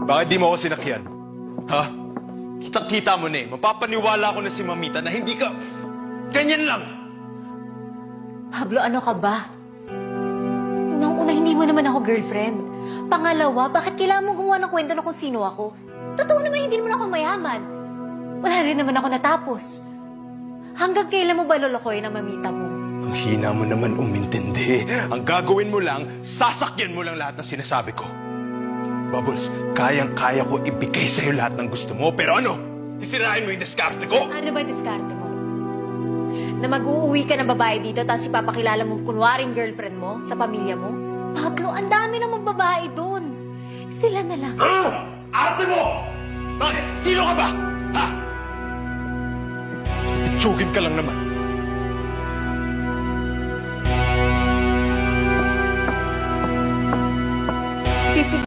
Bakit di mo ako sinakyan? Ha? Kitang-kita mo na eh. Mapapaniwala ko na si Mamita na hindi ka... ganyan lang! Pablo, ano ka ba? Unang-una, hindi mo naman ako girlfriend. Pangalawa, bakit kailangan mo gumawa ng kwento na kung sino ako? Totoo naman, hindi naman ako mayaman. Wala rin naman ako natapos. Hanggang kailan mo ba lolokoyin ang Mamita mo? Ang hina mo naman umintindi. Ang gagawin mo lang, sasakyan mo lang lahat ng sinasabi ko. Bubbles, kayang-kaya ko ibigay sa'yo lahat ng gusto mo. Pero ano? Sisirain mo yung diskarte ko? Ano ba diskarte mo? Na mag-uuwi ka ng babae dito tapos ipapakilala mo kunwaring girlfriend mo sa pamilya mo? Pablo, ang dami namang babae doon. Sila na lang. Ah! Arte mo! Bakit? Sino ka ba? Ha? Tsugin ka lang naman. Pipi